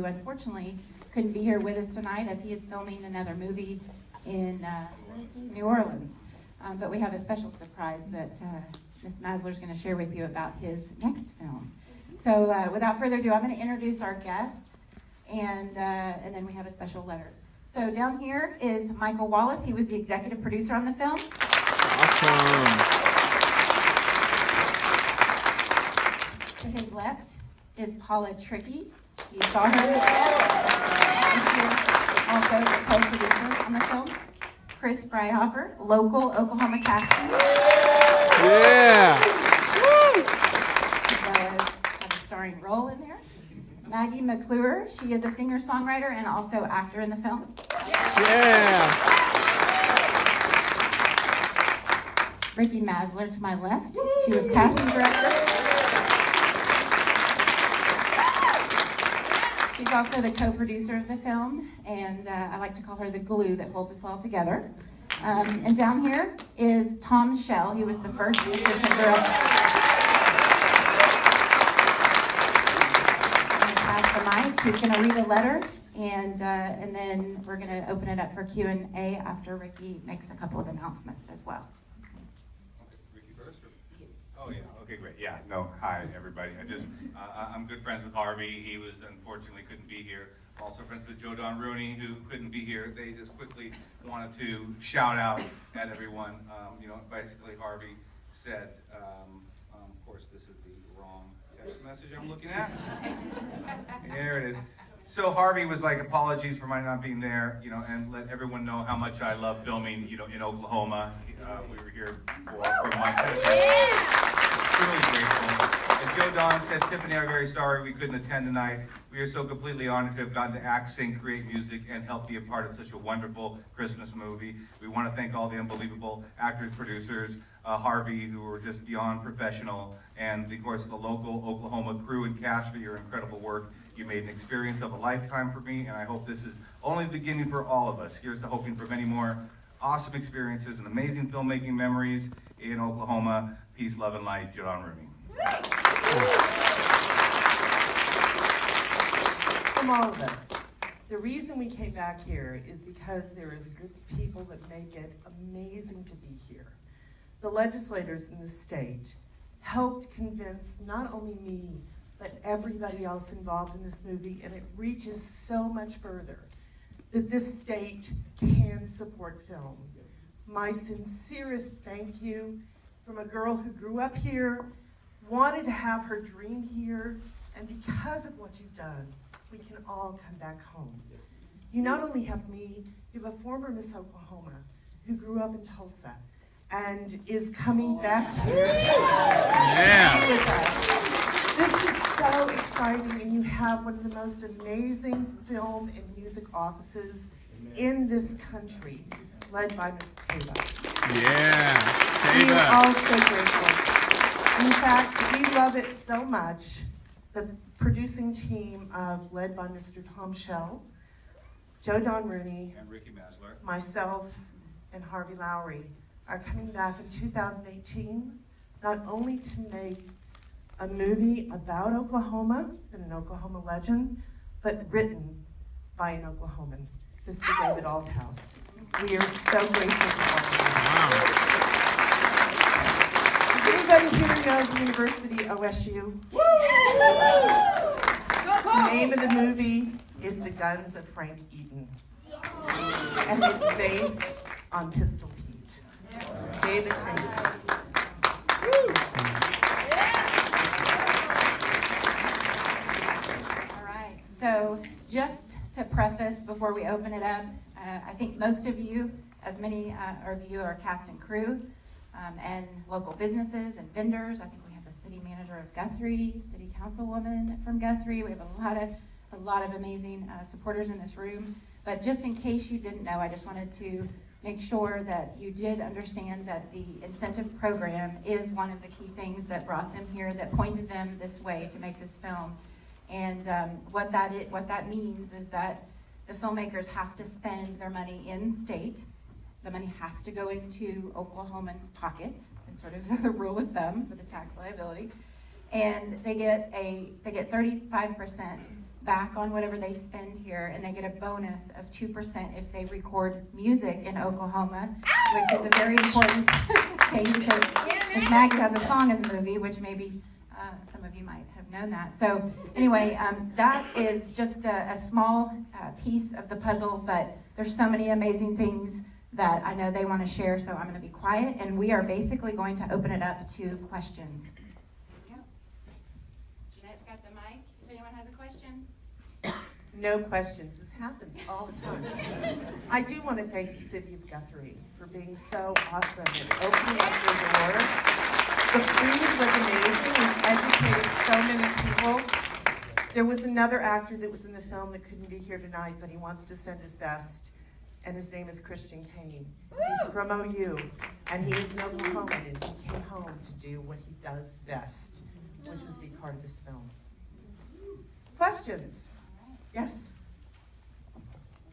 unfortunately couldn't be here with us tonight as he is filming another movie in New Orleans. But we have a special surprise that Ms. Masler is going to share with you about his next film. So without further ado, I'm going to introduce our guests, and then we have a special letter. So down here is Michael Wallace. He was the executive producer on the film. Awesome. To his left is Paula Trickey. You saw her. She is also the co-producer on the film. Chris Freihofer, local Oklahoma casting. Yeah. As well as have a starring role in there. Maggie McClure, she is a singer-songwriter and also actor in the film. Yeah. Ricky Masler to my left. She was casting director. She's also the co-producer of the film, and I like to call her the glue that holds us all together. And down here is Tom Shell. He was the first assistant director. I'm going to pass the mic. He's going to read a letter, and then we're going to open it up for Q&A after Ricky makes a couple of announcements as well. Ricky first? Oh yeah, okay, great. Yeah, no, hi everybody. I'm good friends with Harvey. He unfortunately couldn't be here. Also friends with Joe Don Rooney, who couldn't be here. They just quickly wanted to shout out at everyone. Basically Harvey said, of course this is the wrong text message I'm looking at. Here it is. So Harvey was like, apologies for my not being there, and let everyone know how much I love filming, in Oklahoma. We were here for months at a time. Truly grateful. As Joe Don said, Tiffany, I'm very sorry we couldn't attend tonight. We are so completely honored to have gotten to act, sing, create music, and help be a part of such a wonderful Christmas movie. We want to thank all the unbelievable actors, producers, Harvey, who were just beyond professional, and of course the local Oklahoma crew and cast for your incredible work. You made an experience of a lifetime for me, and I hope this is only the beginning for all of us. Here's to hoping for many more awesome experiences and amazing filmmaking memories in Oklahoma. Peace, love, and light, Joe Don Rooney. From all of us, the reason we came back here is because there is a group of people that make it amazing to be here. The legislators in the state helped convince not only me, but everybody else involved in this movie, and it reaches so much further, that this state can support film. My sincerest thank you from a girl who grew up here, wanted to have her dream here, and because of what you've done, we can all come back home. You not only have me, you have a former Miss Oklahoma who grew up in Tulsa and is coming back here with us. This is so exciting, and you have one of the most amazing film and music offices in this country, led by Miss Taylor. Yeah, We are Taylor. all so grateful. In fact, we love it so much. The producing team led by Mr. Tom Shell, Joe Don Rooney, And Ricky Masler. myself, and Harvey Lowry are coming back in 2018, not only to make a movie about Oklahoma and an Oklahoma legend, but written by an Oklahoman, Mr. David Althouse. We are so grateful for all of you. Does anybody here know the University OSU? The name of the movie is The Guns of Frank Eaton. And it's based on Pistol Pete. David, thank you. All right, so just to preface before we open it up, I think most of you, as many of you are cast and crew, and local businesses and vendors. I think we have the city manager of Guthrie, city councilwoman from Guthrie. We have a lot of amazing supporters in this room. But just in case you didn't know, I just wanted to make sure that you did understand that the incentive program is one of the key things that brought them here, that pointed them this way to make this film. And what that means is that the filmmakers have to spend their money in state. The money has to go into Oklahomans' pockets. It's sort of the rule with them for the tax liability. And they get 35% back on whatever they spend here, and they get a bonus of 2% if they record music in Oklahoma, which is a very important thing because Miss Maggie has a song in the movie, which maybe some of you might have known that. So anyway, that is just a small piece of the puzzle, but there's so many amazing things that I know they want to share, so I'm going to be quiet, and we are basically going to open it up to questions. Jeanette's got the mic, if anyone has a question. No questions. This happens all the time. I do want to thank the city of Guthrie for being so awesome and opening up their doors. The food was amazing. We've educated so many people. There was another actor that was in the film that couldn't be here tonight, but he wants to send his best, and his name is Christian Kane. He's from OU, and he is an Oklahoman, and he came home to do what he does best, which was be part of this film. Questions? Yes?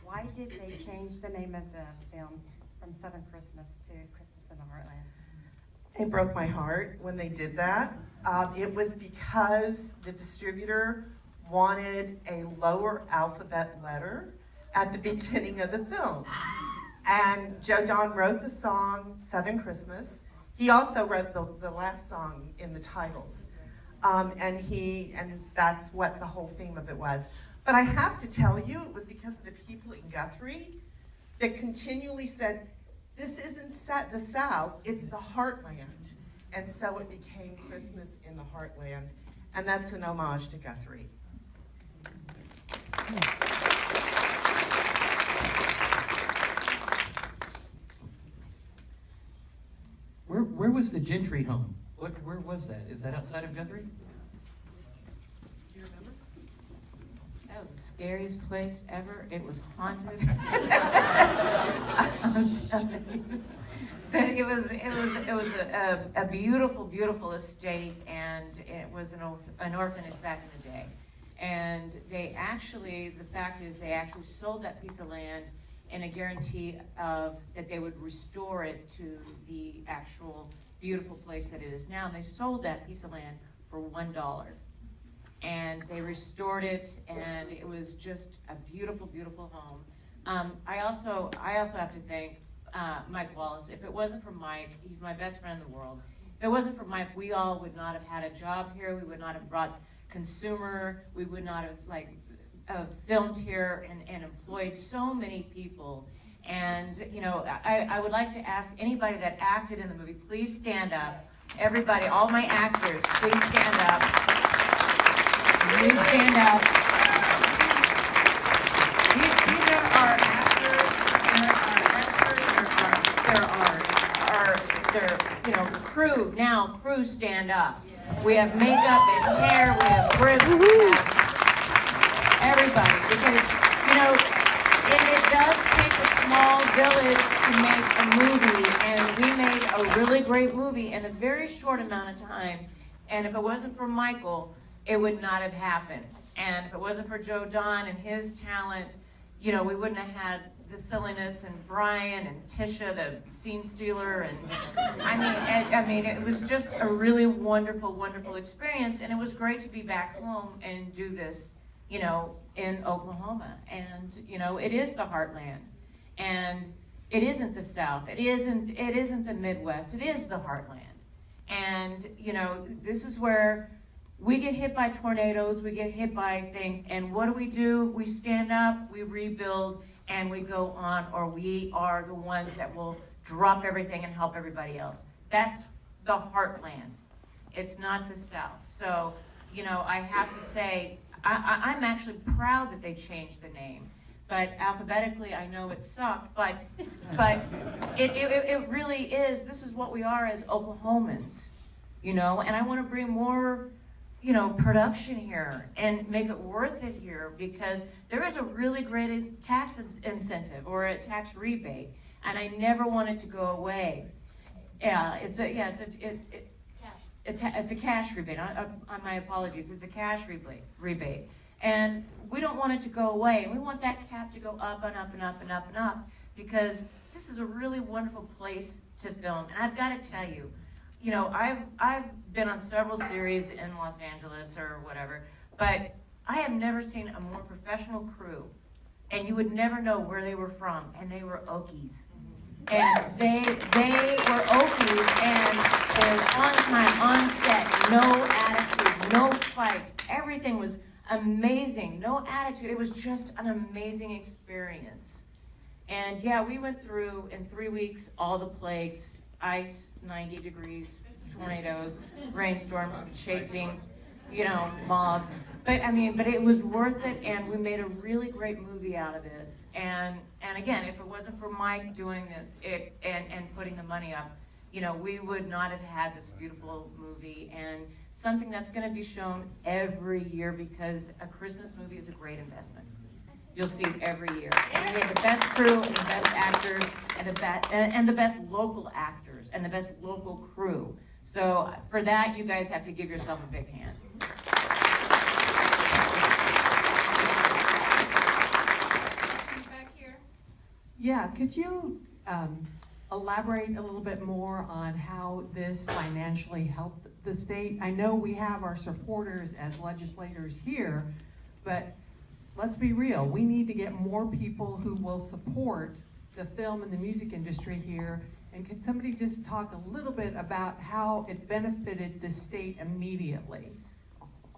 Why did they change the name of the film from Southern Christmas to Christmas in the Heartland? It broke my heart when they did that. It was because the distributor wanted a lower alphabet letter at the beginning of the film. And Joe Don wrote the song, Southern Christmas. He also wrote the last song in the titles. And that's what the whole theme of it was. But I have to tell you, it was because of the people in Guthrie that continually said, this isn't the South, it's the Heartland. And so it became Christmas in the Heartland. And that's an homage to Guthrie. Where was the Gentry home? Where was that? Is that outside of Guthrie? Do you remember? That was the scariest place ever. It was haunted. I'm telling you. But it was a beautiful, beautiful estate, and it was an orphanage back in the day. And they actually, the fact is, they actually sold that piece of land in a guarantee of that they would restore it to the actual beautiful place that it is now. And they sold that piece of land for $1. And they restored it, and it was just a beautiful, beautiful home. I also have to thank Mike Wallace. If it wasn't for Mike, he's my best friend in the world. If it wasn't for Mike, we all would not have had a job here. We would not have brought consumer. We would not have filmed here and employed so many people. And you know, I would like to ask anybody that acted in the movie, please stand up. Everybody, all my actors, please stand up. Please stand up. These are our actors. They're you know, crew. Now, crew, stand up. We have makeup and hair. We have ribs. We have everybody, because you know, it does take a small village to make a movie, and we made a really great movie in a very short amount of time. And if it wasn't for Michael, it would not have happened. And if it wasn't for Joe Don and his talent, you know, we wouldn't have had the silliness and Brian and Tisha, the scene stealer, and I mean, it was just a really wonderful, wonderful experience, and it was great to be back home and do this, you know, in Oklahoma. And you know, it is the Heartland, and it isn't the South. It isn't the Midwest. It is the Heartland. And you know, this is where we get hit by tornadoes, we get hit by things, and what do? We stand up, we rebuild, and we go on, or we are the ones that will drop everything and help everybody else. That's the Heartland. It's not the South. So, you know, I have to say, I'm actually proud that they changed the name. But alphabetically, I know it sucked, but it really is. This is what we are as Oklahomans, you know, and I want to bring more, you know, production here and make it worth it here, because there is a really great tax incentive or a tax rebate, and I never want it to go away. It's a cash rebate. My apologies. It's a cash rebate, and we don't want it to go away. We want that cap to go up and up and up and up and up, because this is a really wonderful place to film. And I've got to tell you, you know, I've been on several series in Los Angeles or whatever, but I have never seen a more professional crew, and you would never know where they were from, and they were Okies. And they were Okies, and they're on time, on set, no attitude, no fights. Everything was amazing, no attitude. It was just an amazing experience. And yeah, we went through in 3 weeks all the plagues, ice, 90 degrees, tornadoes, rainstorm, chasing, mobs. But it was worth it, and we made a really great movie out of this. And again, if it wasn't for Mike doing this and putting the money up, we would not have had this beautiful movie, and something that's going to be shown every year, because a Christmas movie is a great investment. You'll see it every year. And we have the best crew and the best actors and the best local actors and the best local crew. So for that, you guys have to give yourself a big hand. Back here. Yeah, could you elaborate a little bit more on how this financially helped the state? I know we have our supporters as legislators here, but let's be real, we need to get more people who will support the film and the music industry here. And could somebody just talk a little bit about how it benefited the state immediately?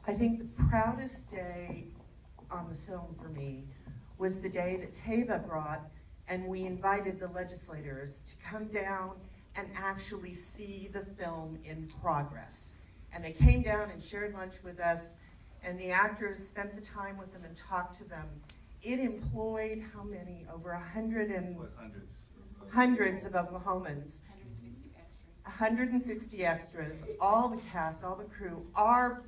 I think the proudest day on the film for me was the day that Teva brought, and we invited the legislators to come down and actually see the film in progress. And they came down and shared lunch with us, and the actors spent the time with them and talked to them. It employed how many? Over 100 and hundreds of Oklahomans. 160 extras, all the cast, all the crew. Our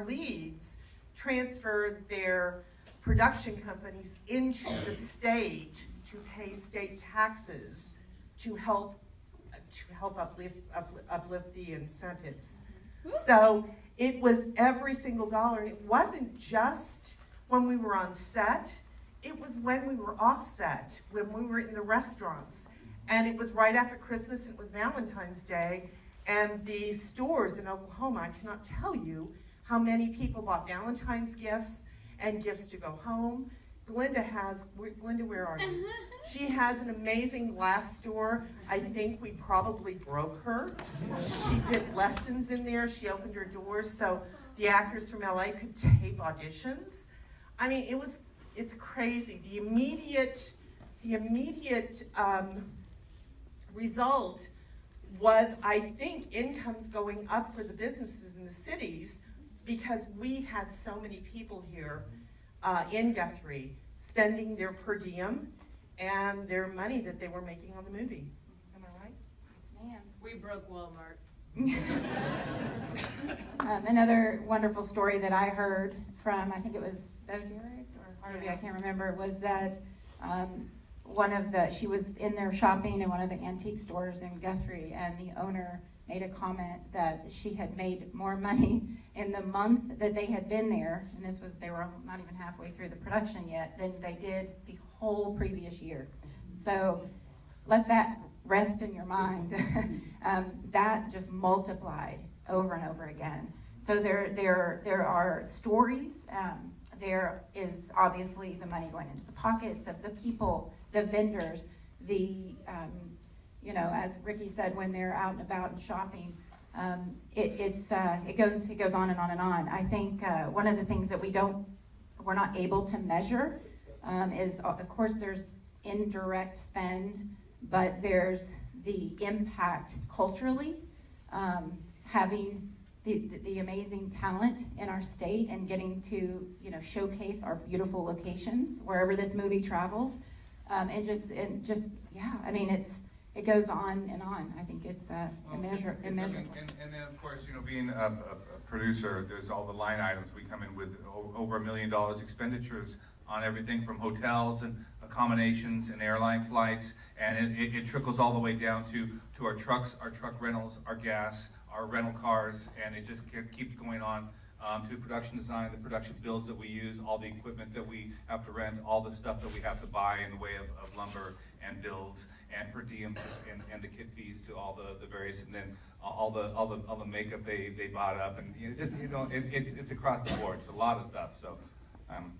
leads transferred their production companies into the state to pay state taxes to help uplift the incentives. So it was every single dollar, and it wasn't just when we were on set, it was when we were off set, when we were in the restaurants. And it was right after Christmas, and it was Valentine's Day, and the stores in Oklahoma, I cannot tell you how many people bought Valentine's gifts and gifts to go home. Glenda, where are you? She has an amazing glass store. I think we probably broke her. She did lessons in there. She opened her doors so the actors from LA could tape auditions. I mean, it's crazy. The immediate result was, I think, incomes going up for the businesses in the cities, because we had so many people here in Guthrie spending their per diem and their money that they were making on the movie. Am I right? Yes, ma'am. We broke Walmart. Another wonderful story that I heard from, I think it was Bo Derek or Harvey, I can't remember, was that she was in there shopping in one of the antique stores in Guthrie, and the owner made a comment that she had made more money in the month that they had been there, and they were not even halfway through the production yet, than they did the whole previous year. So let that rest in your mind. That just multiplied over and over again. So there are stories. There is obviously the money going into the pockets of the people, the vendors, as Ricky said, when they're out and about and shopping, it goes on and on and on. I think one of the things that we're not able to measure is, of course, there's indirect spend, but there's the impact culturally, having the amazing talent in our state and getting to showcase our beautiful locations wherever this movie travels, it goes on and on. I think it's immeasurable. And then, of course, being a producer, there's all the line items. We come in with over $1 million expenditures on everything from hotels and accommodations and airline flights, and it trickles all the way down to our trucks, our truck rentals, our gas, our rental cars, and it just keeps going on. to production design, the production builds that we use, all the equipment that we have to rent, all the stuff that we have to buy in the way of lumber and builds and per diem and the kit fees to all the various, and then all the makeup they bought up, and it's across the board. It's a lot of stuff. So I'm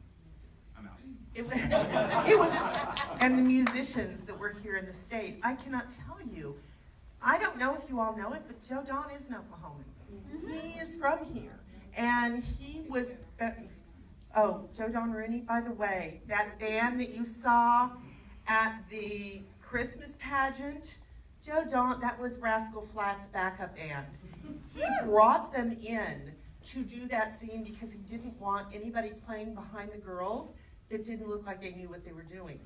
out. It was, and the musicians that were here in the state, I cannot tell you, I don't know if you all know it, but Joe Don is an Oklahoman. He is from here, and he was, Joe Don Rooney, by the way, that band that you saw at the Christmas pageant, Joe Don, that was Rascal Flatts' backup band. He brought them in to do that scene because he didn't want anybody playing behind the girls that didn't look like they knew what they were doing.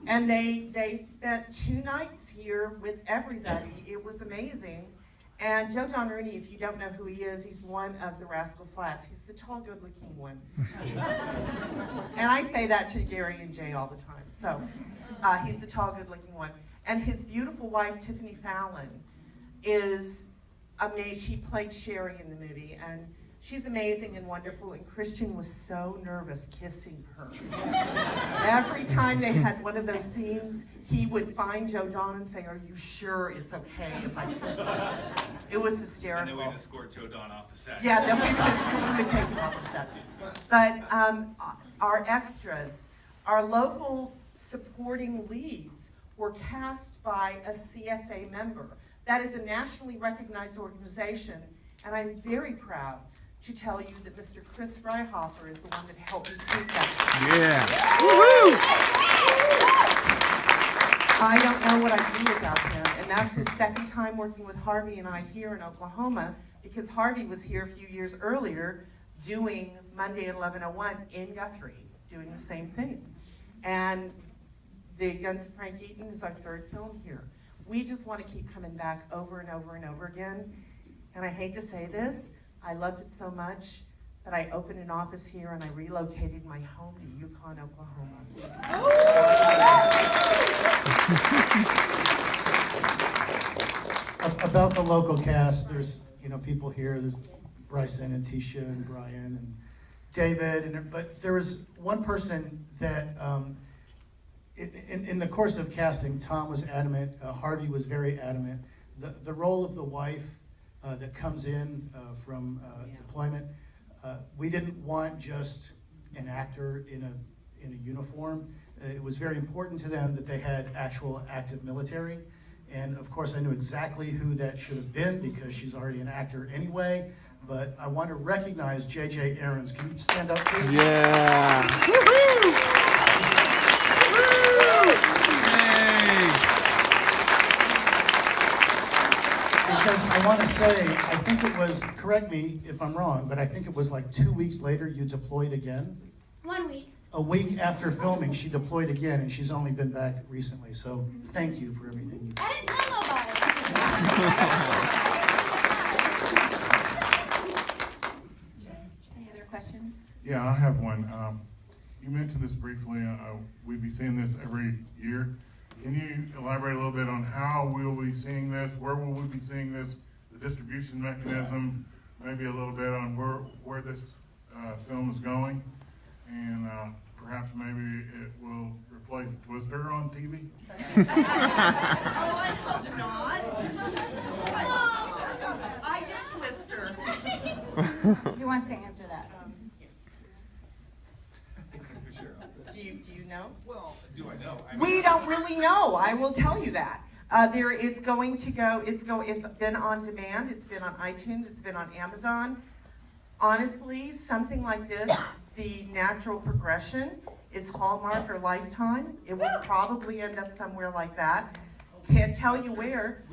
And they spent 2 nights here with everybody. It was amazing. And Joe Don Rooney, if you don't know who he is, he's one of the Rascal Flatts. He's the tall, good-looking one. And I say that to Gary and Jay all the time. So he's the tall, good-looking one. And his beautiful wife, Tiffany Fallon, is amazing. She played Sherry in the movie, and she's amazing and wonderful, and Christian was so nervous kissing her. Every time they had one of those scenes, he would find Joe Don and say, "Are you sure it's okay if I kiss her?" It was hysterical. And then we'd escort Joe Don off the set. Yeah, then we would take him off the set. But our extras, our local supporting leads were cast by a CSA member. That is a nationally recognized organization, and I'm very proud to tell you that Mr. Chris Freihoffer is the one that helped me take that. Yeah. Woohoo! I don't know what I do without him, and that's his second time working with Harvey and I here in Oklahoma, because Harvey was here a few years earlier doing Monday at 11:01 in Guthrie, doing the same thing. And the Guns of Frank Eaton is our 3rd film here. We just want to keep coming back over and over and over again. And I hate to say this, I loved it so much that I opened an office here and I relocated my home to Yukon, Oklahoma. About the local cast, there's people here. There's Bryson and Tisha and Brian and David, but there was one person that in the course of casting, Tom was adamant. Harvey was very adamant. The role of the wife that comes in from deployment, we didn't want just an actor in a uniform. It was very important to them that they had actual active military. And of course, I knew exactly who that should have been because she's already an actor anyway. But I want to recognize J.J. Aarons. Can you stand up, please? Yeah. Woohoo! Because I want to say, I think it was, correct me if I'm wrong, but I think it was like 2 weeks later you deployed again? 1 week. A week after filming, she deployed again, and she's only been back recently. So thank you for everything you did. I didn't tell nobody. Any other questions? Yeah, I have one. You mentioned this briefly. We'd be seeing this every year. Can you elaborate a little bit on how we'll be seeing this? Where will we be seeing this? The distribution mechanism, maybe a little bit on where this film is going, and perhaps maybe it will replace Twister on TV. Oh, I hope not. I get Twister. Who wants to answer that? Do you know? Well, do I know? We don't really know. I will tell you that. It's going to go. It's been on demand. It's been on iTunes. It's been on Amazon. Honestly, something like this, the natural progression is Hallmark or Lifetime. It will probably end up somewhere like that. Can't tell you where.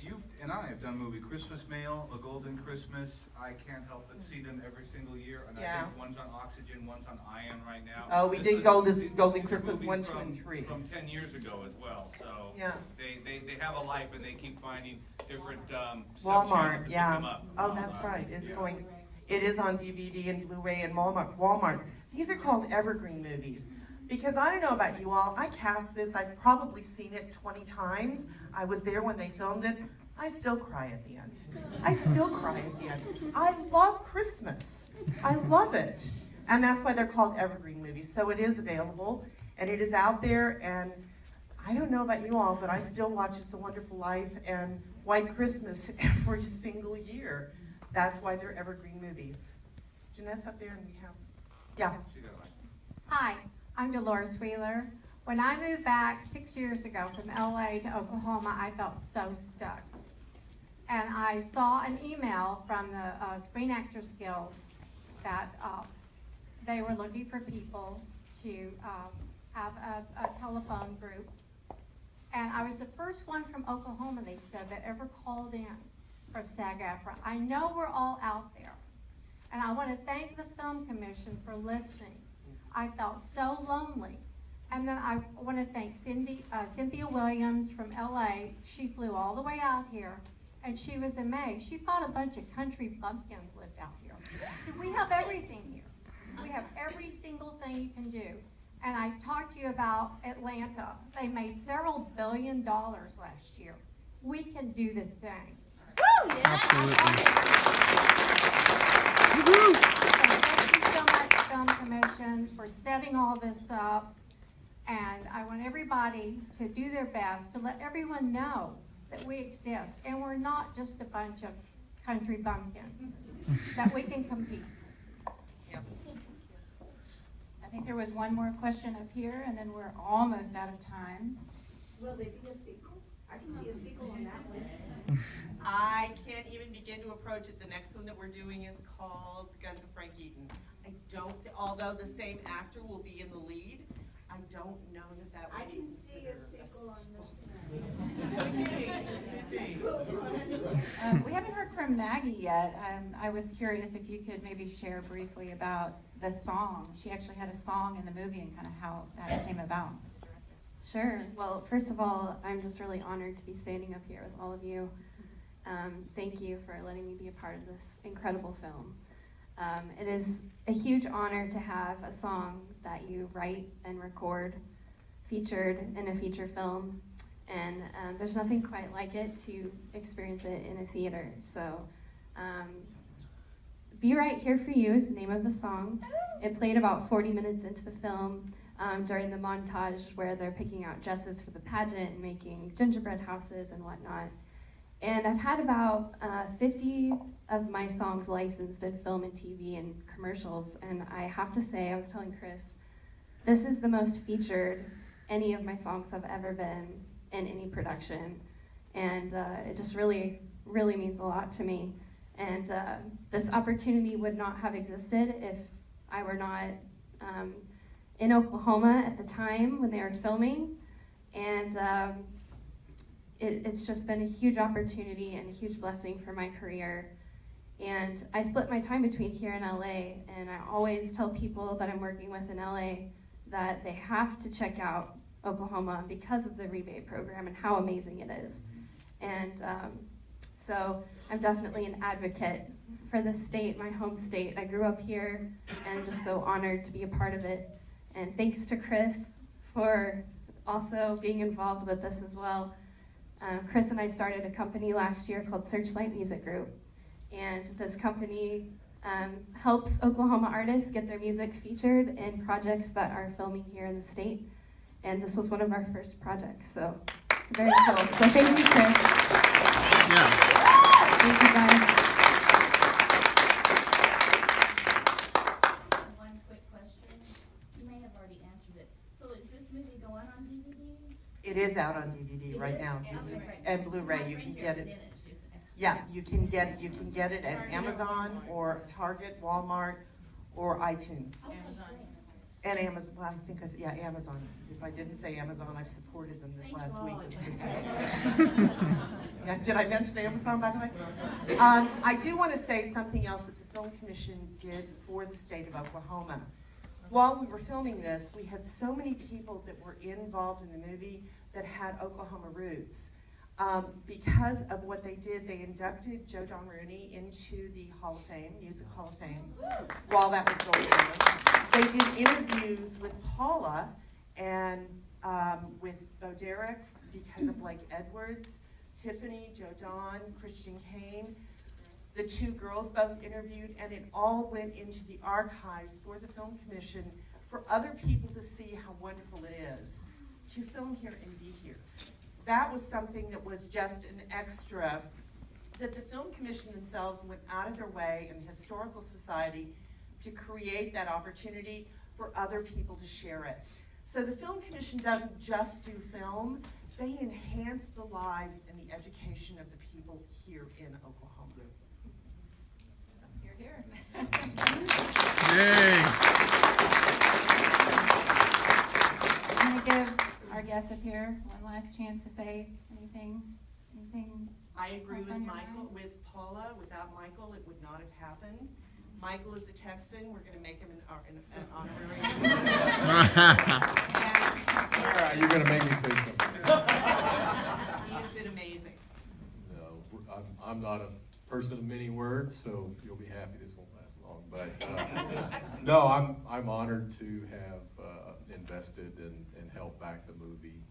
You and I have done a movie, Christmas Mail, A Golden Christmas. I can't help but see them every single year, and Yeah. I think one's on Oxygen, one's on Ion right now. Oh, we did Golden Christmas 1, 2, and 3. From 10 years ago as well, so Yeah. they have a life and they keep finding different sub-channels to Walmart, pick yeah. them up. Oh, that's right. It's Yeah. going. It is on DVD and Blu-ray and Walmart. These are called evergreen movies. Because I don't know about you all, I cast this, I've probably seen it 20 times. I was there when they filmed it. I still cry at the end. I still cry at the end. I love Christmas. I love it. And that's why they're called evergreen movies. So it is available, and it is out there, and I don't know about you all, but I still watch It's a Wonderful Life and White Christmas every single year. That's why they're evergreen movies. Jeanette's up there, and we have, yeah. Hi, I'm Dolores Wheeler. When I moved back 6 years ago from LA to Oklahoma, I felt so stuck. And I saw an email from the Screen Actors Guild that they were looking for people to have a telephone group. And I was the first one from Oklahoma, they said, that ever called in from SAGAFTRA. I know we're all out there. And I want to thank the Film Commission for listening. I felt so lonely. And then I want to thank Cynthia Williams from LA. She flew all the way out here, and she was amazed. She thought a bunch of country bumpkins lived out here. See, we have everything here. We have every single thing you can do. And I talked to you about Atlanta. They made several $1 billion last year. We can do the same. Woo! Yeah. Absolutely. So thank you so much, Film Commission, for setting all this up. And I want everybody to do their best to let everyone know that we exist. And we're not just a bunch of country bumpkins, that we can compete. Yep. I think there was one more question up here, and then we're almost out of time. Will there be a sequel? I can see a sequel on that one. I can't even begin to approach it. The next one that we're doing is called Guns of Frank Eaton. I don't, although the same actor will be in the lead, I don't know that I would be can see a considered sequel on this We haven't heard from Maggie yet. I was curious if you could maybe share briefly about the song. She actually had a song in the movie and kind of how that came about. Sure. Well, first of all, I'm just really honored to be standing up here with all of you. Thank you for letting me be a part of this incredible film. It is a huge honor to have a song that you write and record featured in a feature film, and there's nothing quite like it to experience it in a theater. So, Be Right Here For You is the name of the song. It played about 40 minutes into the film during the montage where they're picking out dresses for the pageant and making gingerbread houses and whatnot. And I've had about 50 of my songs licensed in film and TV and commercials, and I have to say, I was telling Chris, this is the most featured any of my songs have ever been in any production, and it just really, really means a lot to me. And this opportunity would not have existed if I were not in Oklahoma at the time when they were filming, and it's just been a huge opportunity and a huge blessing for my career. And I split my time between here and LA, and I always tell people that I'm working with in LA that they have to check out Oklahoma because of the rebate program and how amazing it is. And so I'm definitely an advocate for the state, my home state. I grew up here and I'm just so honored to be a part of it. And thanks to Chris for also being involved with this as well. Chris and I started a company last year called Searchlight Music Group, and this company helps Oklahoma artists get their music featured in projects that are filming here in the state, and this was one of our first projects, so it's very cool. So thank you, Chris. Yeah. Thank you, guys. One quick question. You may have already answered it. So is this movie going on DVD? It is out on DVD right now. And Blu-ray, you can get it. Yeah, you can get it at Amazon or Target, Walmart, or iTunes. And Amazon, well, I think Amazon. If I didn't say Amazon, I've supported them this last week with Christmas. Yeah, did I mention Amazon, by the way? I do want to say something else that the Film Commission did for the state of Oklahoma. While we were filming this, we had so many people that were involved in the movie that had Oklahoma roots. Because of what they did, they inducted Joe Don Rooney into the Hall of Fame, Music Hall of Fame, while that was going on. They did interviews with Paula and with Bo Derek because of Blake Edwards Tiffany, Joe Don, Christian Kane. The two girls both interviewed, and it all went into the archives for the Film Commission for other people to see how wonderful it is to film here and be here. That was something that was just an extra that the Film Commission themselves went out of their way, and the Historical Society, to create that opportunity for other people to share it. So the Film Commission doesn't just do film, they enhance the lives and the education of the people here in Oklahoma. So you're here. Yay. I'm gonna give our guests up here one last chance to say anything. I agree else with on your Michael, mind? with Paula. Without Michael, it would not have happened. Michael is a Texan. We're going to make him an honorary. All right, you're gonna make me say something. He's been amazing. No, I'm not a person of many words, so you'll be happy this won't last long. But no, I'm honored to have invested and helped back the movie.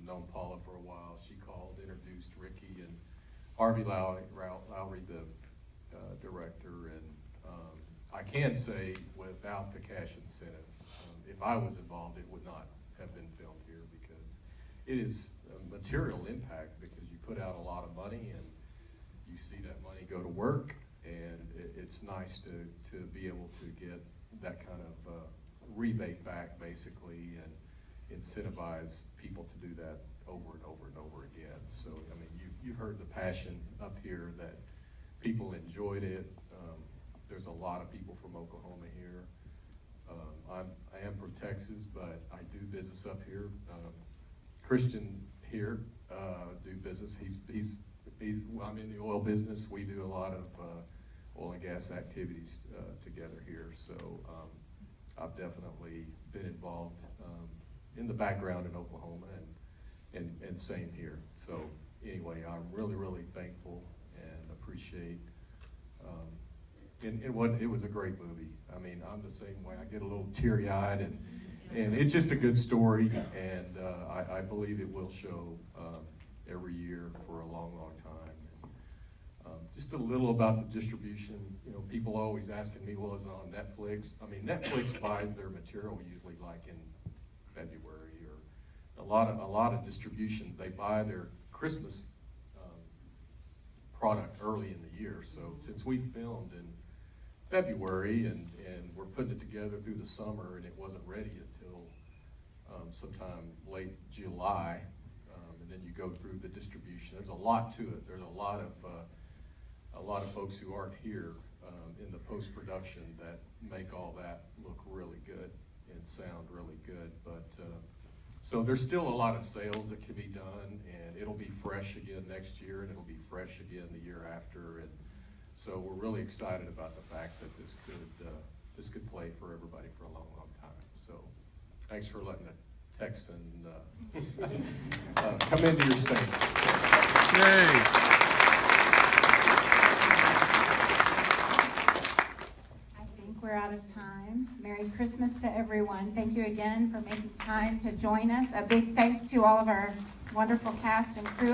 Known Paula for a while. She called, introduced Ricky and Harvey Lowry, the director, and I can say without the cash incentive, if I was involved, it would not have been filmed here, because it is a material impact, because you put out a lot of money and you see that money go to work, and it's nice to be able to get that kind of rebate back, basically, and incentivize people to do that over and over and over again. So, I mean, you've heard the passion up here that people enjoyed it. There's a lot of people from Oklahoma here. I am from Texas, but I do business up here. Christian here do business. I'm in the oil business. We do a lot of oil and gas activities together here. So I've definitely been involved in the background in Oklahoma, and same here. So anyway, I'm really, really thankful and appreciate. It was a great movie. I mean, I'm the same way. I get a little teary-eyed, and it's just a good story, and I believe it will show every year for a long, long time. Just a little about the distribution. You know, people always asking me, well, is it on Netflix? I mean, Netflix buys their material usually like in February, or a lot of distribution. They buy their Christmas product early in the year. So since we filmed in February and we're putting it together through the summer, and it wasn't ready until sometime late July, and then you go through the distribution. There's a lot to it. There's a lot of folks who aren't here in the post-production that make all that look really good and sound really good. But so there's still a lot of sales that can be done, and it'll be fresh again next year, and it'll be fresh again the year after. And so we're really excited about the fact that this could play for everybody for a long, long time. So thanks for letting a Texan come into your state. Yay. We're out of time. Merry Christmas to everyone. Thank you again for making time to join us. A big thanks to all of our wonderful cast and crew.